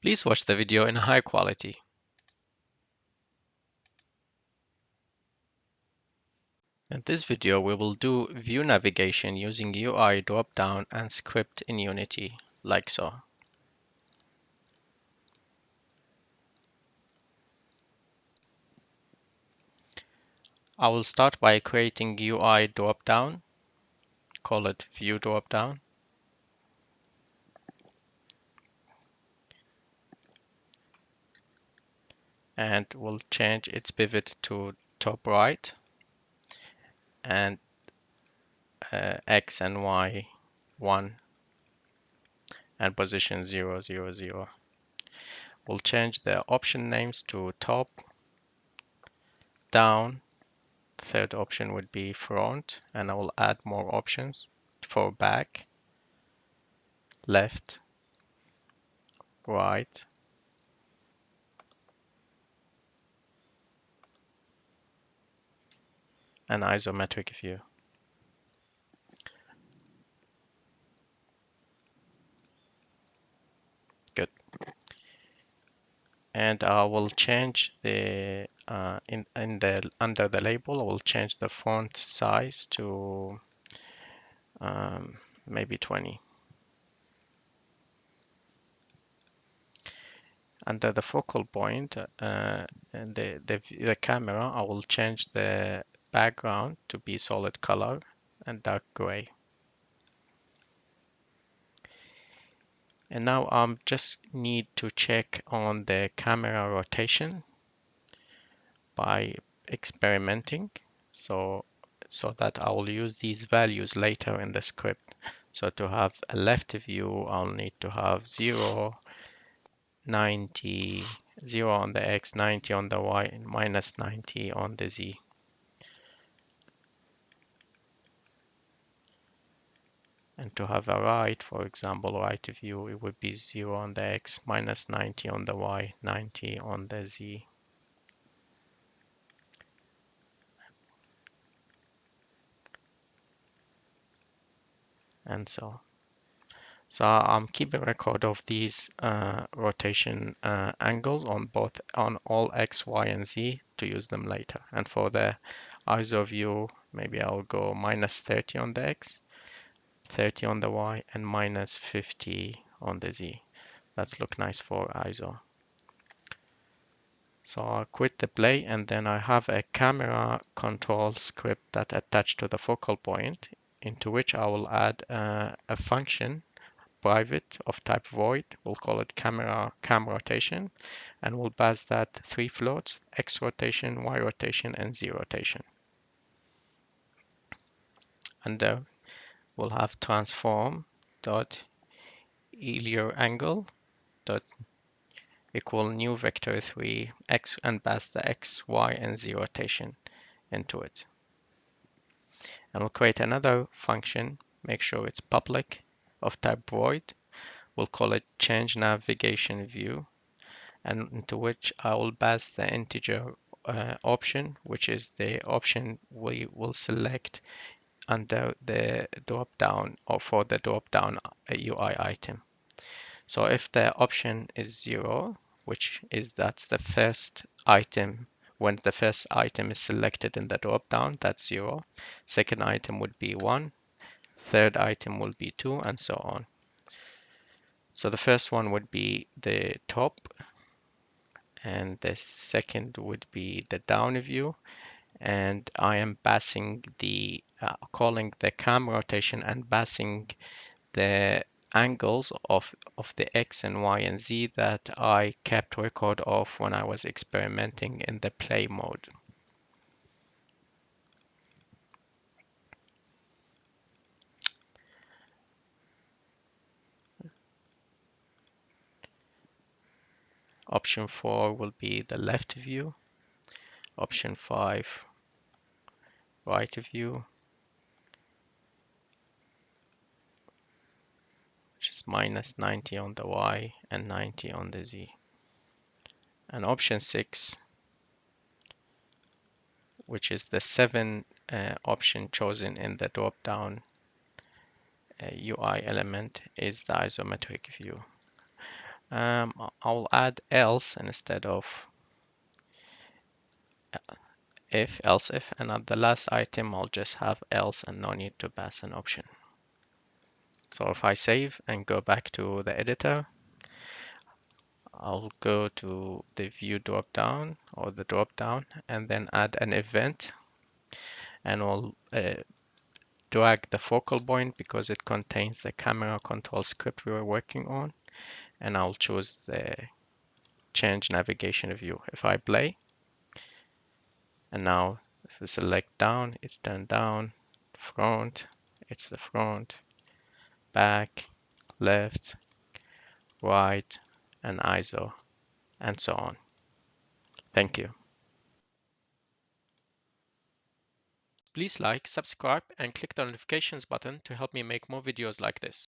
Please watch the video in high quality. In this video, we will do view navigation using UI dropdown and script in Unity, like so. I will start by creating UI dropdown, call it view dropdown. And we'll change its pivot to top right and X and Y 1 and position 0, 0, 0. We'll change the option names to top, down. Third option would be front, and I will add more options for back, left, right, and isometric view. Good. And I will change the under the label, I will change the font size to maybe 20. Under the focal point and the camera, I will change the background to be solid color and dark gray. And now I just need to check on the camera rotation by experimenting, so that I will use these values later in the script. So to have a left view, I'll need to have 0, 90, 0 on the X, 90 on the Y, and minus 90 on the Z. And to have a right, for example, right view, it would be 0 on the X, minus 90 on the Y, 90 on the Z. And so I'm keeping record of these rotation angles on all X, Y, and Z to use them later. And for the ISO view, maybe I'll go minus 30 on the X, 30 on the Y, and minus 50 on the Z. That's look nice for ISO. So I'll quit the play, and then I have a camera control script that attached to the focal point, into which I will add a function private of type void. We'll call it cam rotation, and we'll pass that 3 floats: X rotation, Y rotation, and Z rotation. And we'll have transform dot Euler angle dot equal new vector 3 X, and pass the X, Y, and Z rotation into it. And we'll create another function, make sure it's public, of type void. We'll call it change navigation view, and into which I will pass the integer option, which is the option we will select under the drop down, or for the drop down UI item. So if the option is 0, which is that's the first item, when the first item is selected in the drop down, that's 0. Second item would be 1. Third item will be 2, and so on. So the first one would be the top, and the second would be the down view, and I am passing the calling the cam rotation and passing the angles of the X and Y and Z that I kept record of when I was experimenting in the play mode. Option 4 will be the left view. Option 5, right view, which is minus 90 on the Y and 90 on the Z. And option 6, which is the 7 option chosen in the drop-down UI element, is the isometric view. I'll add else instead of if, else if, and at the last item I'll just have else and no need to pass an option. So if I save and go back to the editor, I'll go to the view dropdown or the dropdown and then add an event, and I'll drag the focal point because it contains the camera control script we were working on, and I'll choose the change navigation view. If I play, and now if I select down, it's turned down, front, it's the front, back, left, right, and ISO, and so on. Thank you. Please like, subscribe, and click the notifications button to help me make more videos like this.